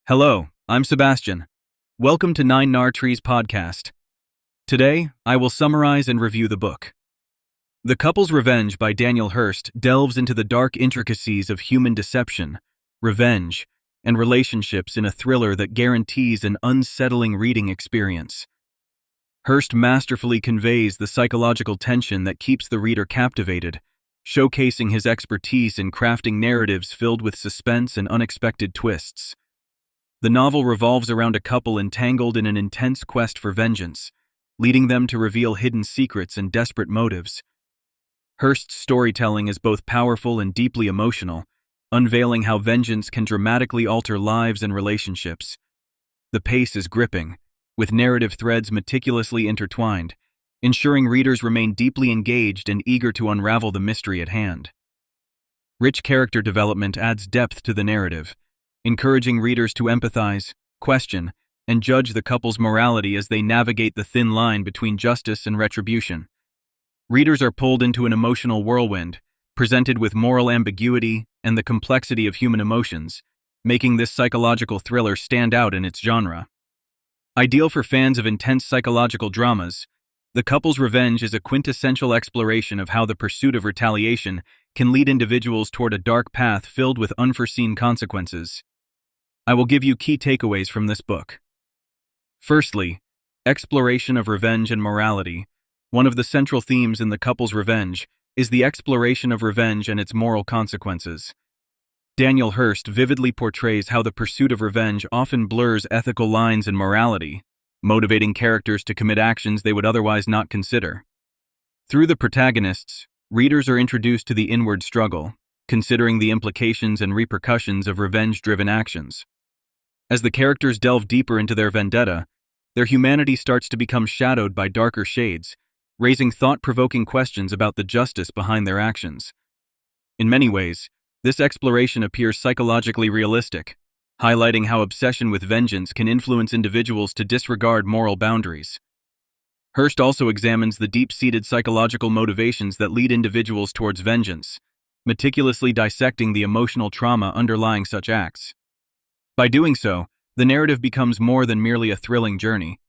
Hello, I'm Sebastian. Welcome to Nine Nar Trees podcast. Today, I will summarize and review the book. The Couple's Revenge by Daniel Hurst delves into the dark intricacies of human deception, revenge, and relationships in a thriller that guarantees an unsettling reading experience. Hurst masterfully conveys the psychological tension that keeps the reader captivated, showcasing his expertise in crafting narratives filled with suspense and unexpected twists. The novel revolves around a couple entangled in an intense quest for vengeance, leading them to reveal hidden secrets and desperate motives. Hurst's storytelling is both powerful and deeply emotional, unveiling how vengeance can dramatically alter lives and relationships. The pace is gripping, with narrative threads meticulously intertwined, ensuring readers remain deeply engaged and eager to unravel the mystery at hand. Rich character development adds depth to the narrative, encouraging readers to empathize, question, and judge the couple's morality as they navigate the thin line between justice and retribution. Readers are pulled into an emotional whirlwind, presented with moral ambiguity and the complexity of human emotions, making this psychological thriller stand out in its genre. Ideal for fans of intense psychological dramas, The Couple's Revenge is a quintessential exploration of how the pursuit of retaliation can lead individuals toward a dark path filled with unforeseen consequences. I will give you key takeaways from this book. Firstly, exploration of revenge and morality. One of the central themes in The Couple's Revenge is the exploration of revenge and its moral consequences. Daniel Hurst vividly portrays how the pursuit of revenge often blurs ethical lines and morality, motivating characters to commit actions they would otherwise not consider. Through the protagonists, readers are introduced to the inward struggle, considering the implications and repercussions of revenge-driven actions. As the characters delve deeper into their vendetta, their humanity starts to become shadowed by darker shades, raising thought-provoking questions about the justice behind their actions. In many ways, this exploration appears psychologically realistic, highlighting how obsession with vengeance can influence individuals to disregard moral boundaries. Hurst also examines the deep-seated psychological motivations that lead individuals towards vengeance, meticulously dissecting the emotional trauma underlying such acts. By doing so, the narrative becomes more than merely a thrilling journey.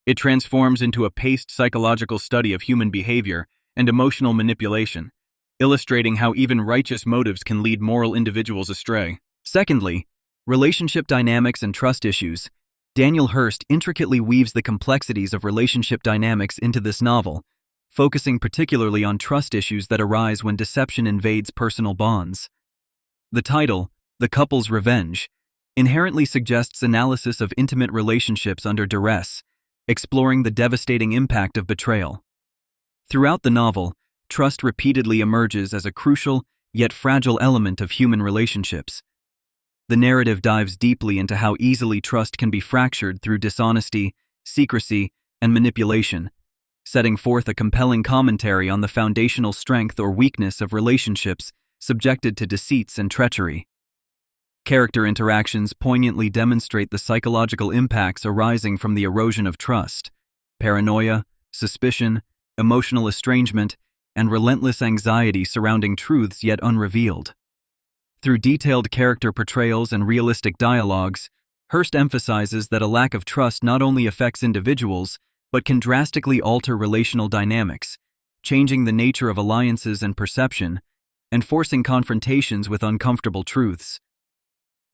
It transforms into a paced psychological study of human behavior and emotional manipulation, illustrating how even righteous motives can lead moral individuals astray. Secondly, relationship dynamics and trust issues. Daniel Hurst intricately weaves the complexities of relationship dynamics into this novel, focusing particularly on trust issues that arise when deception invades personal bonds. The title, The Couple's Revenge, inherently suggests analysis of intimate relationships under duress, exploring the devastating impact of betrayal. Throughout the novel, trust repeatedly emerges as a crucial, yet fragile element of human relationships. The narrative dives deeply into how easily trust can be fractured through dishonesty, secrecy, and manipulation, setting forth a compelling commentary on the foundational strength or weakness of relationships subjected to deceits and treachery. Character interactions poignantly demonstrate the psychological impacts arising from the erosion of trust, paranoia, suspicion, emotional estrangement, and relentless anxiety surrounding truths yet unrevealed. Through detailed character portrayals and realistic dialogues, Hurst emphasizes that a lack of trust not only affects individuals, but can drastically alter relational dynamics, changing the nature of alliances and perception, and forcing confrontations with uncomfortable truths.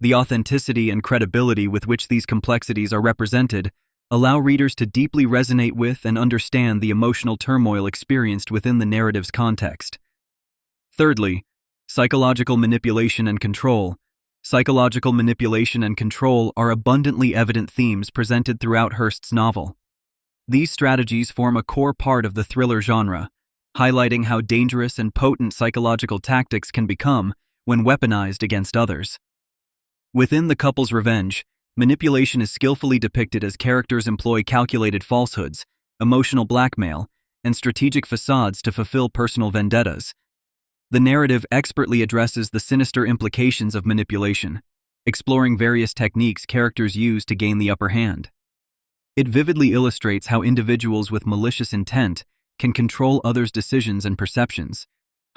The authenticity and credibility with which these complexities are represented allow readers to deeply resonate with and understand the emotional turmoil experienced within the narrative's context. Thirdly, psychological manipulation and control. Psychological manipulation and control are abundantly evident themes presented throughout Hurst's novel. These strategies form a core part of the thriller genre, highlighting how dangerous and potent psychological tactics can become when weaponized against others. Within The Couple's Revenge, manipulation is skillfully depicted as characters employ calculated falsehoods, emotional blackmail, and strategic facades to fulfill personal vendettas. The narrative expertly addresses the sinister implications of manipulation, exploring various techniques characters use to gain the upper hand. It vividly illustrates how individuals with malicious intent can control others' decisions and perceptions,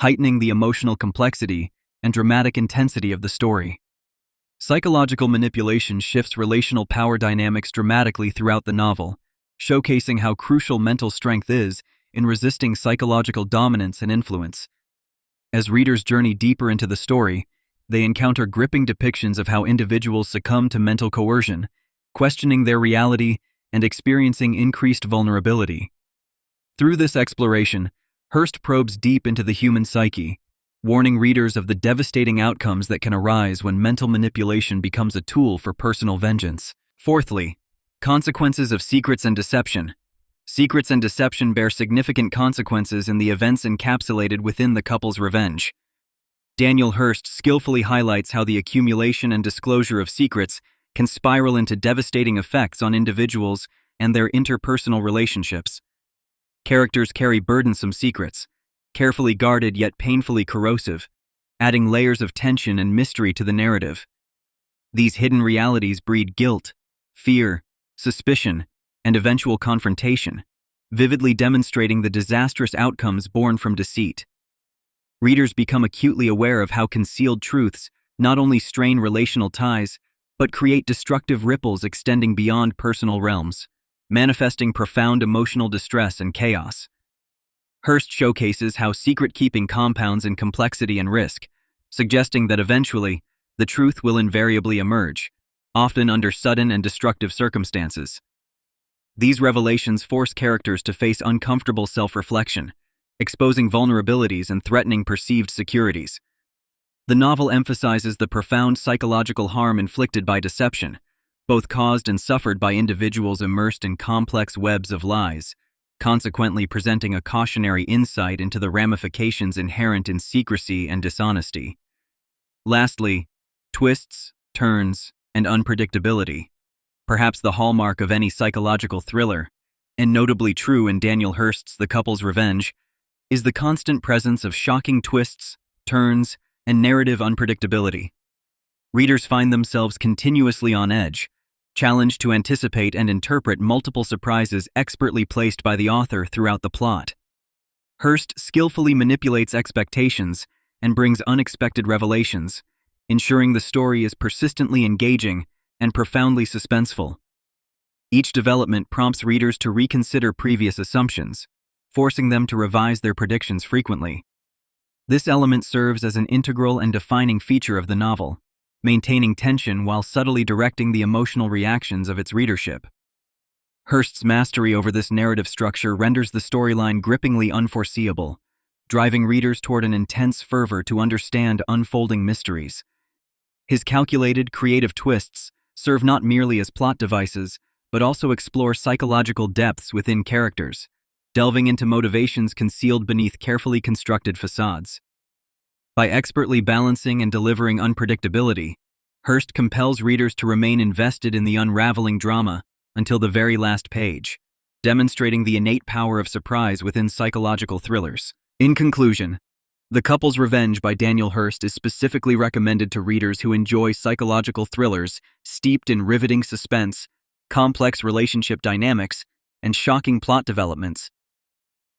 heightening the emotional complexity and dramatic intensity of the story. Psychological manipulation shifts relational power dynamics dramatically throughout the novel, showcasing how crucial mental strength is in resisting psychological dominance and influence. As readers journey deeper into the story, they encounter gripping depictions of how individuals succumb to mental coercion, questioning their reality and experiencing increased vulnerability. Through this exploration, Hurst probes deep into the human psyche, warning readers of the devastating outcomes that can arise when mental manipulation becomes a tool for personal vengeance. Fourthly, consequences of secrets and deception. Secrets and deception bear significant consequences in the events encapsulated within the couple's revenge. Daniel Hurst skillfully highlights how the accumulation and disclosure of secrets can spiral into devastating effects on individuals and their interpersonal relationships. Characters carry burdensome secrets, carefully guarded yet painfully corrosive, adding layers of tension and mystery to the narrative. These hidden realities breed guilt, fear, suspicion, and eventual confrontation, vividly demonstrating the disastrous outcomes born from deceit. Readers become acutely aware of how concealed truths not only strain relational ties, but create destructive ripples extending beyond personal realms, manifesting profound emotional distress and chaos. Hurst showcases how secret-keeping compounds in complexity and risk, suggesting that eventually, the truth will invariably emerge, often under sudden and destructive circumstances. These revelations force characters to face uncomfortable self-reflection, exposing vulnerabilities and threatening perceived securities. The novel emphasizes the profound psychological harm inflicted by deception, both caused and suffered by individuals immersed in complex webs of lies, consequently presenting a cautionary insight into the ramifications inherent in secrecy and dishonesty. Lastly, twists, turns, and unpredictability. Perhaps the hallmark of any psychological thriller, and notably true in Daniel Hurst's The Couple's Revenge, is the constant presence of shocking twists, turns, and narrative unpredictability. Readers find themselves continuously on edge, challenged to anticipate and interpret multiple surprises expertly placed by the author throughout the plot. Hurst skillfully manipulates expectations and brings unexpected revelations, ensuring the story is persistently engaging and profoundly suspenseful. Each development prompts readers to reconsider previous assumptions, forcing them to revise their predictions frequently. This element serves as an integral and defining feature of the novel, maintaining tension while subtly directing the emotional reactions of its readership. Hurst's mastery over this narrative structure renders the storyline grippingly unforeseeable, driving readers toward an intense fervor to understand unfolding mysteries. His calculated, creative twists serve not merely as plot devices, but also explore psychological depths within characters, delving into motivations concealed beneath carefully constructed facades. By expertly balancing and delivering unpredictability, Hurst compels readers to remain invested in the unraveling drama until the very last page, demonstrating the innate power of surprise within psychological thrillers. In conclusion, The Couple's Revenge by Daniel Hurst is specifically recommended to readers who enjoy psychological thrillers steeped in riveting suspense, complex relationship dynamics, and shocking plot developments.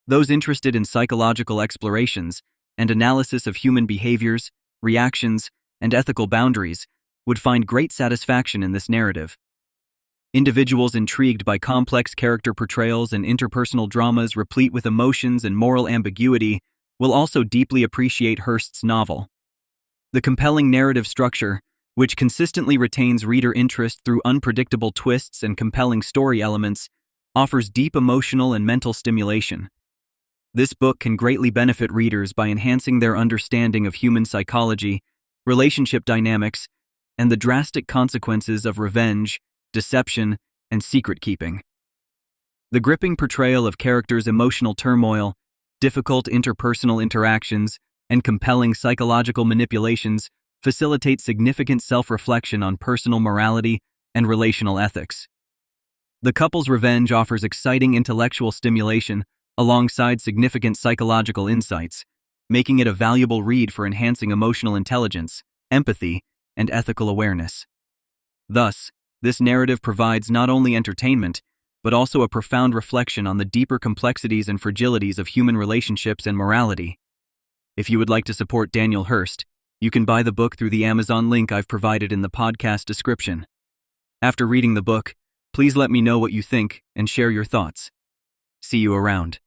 Those interested in psychological explorations and analysis of human behaviors, reactions, and ethical boundaries would find great satisfaction in this narrative. Individuals intrigued by complex character portrayals and interpersonal dramas replete with emotions and moral ambiguity will also deeply appreciate Hurst's novel. The compelling narrative structure, which consistently retains reader interest through unpredictable twists and compelling story elements, offers deep emotional and mental stimulation. This book can greatly benefit readers by enhancing their understanding of human psychology, relationship dynamics, and the drastic consequences of revenge, deception, and secret-keeping. The gripping portrayal of characters' emotional turmoil, difficult interpersonal interactions, and compelling psychological manipulations facilitate significant self-reflection on personal morality and relational ethics. The Couple's Revenge offers exciting intellectual stimulation alongside significant psychological insights, making it a valuable read for enhancing emotional intelligence, empathy, and ethical awareness. Thus, this narrative provides not only entertainment, but also a profound reflection on the deeper complexities and fragilities of human relationships and morality. If you would like to support Daniel Hurst, You can buy the book through the Amazon link I've provided in the podcast description. After reading the book, please let me know what you think and share your thoughts. See you around.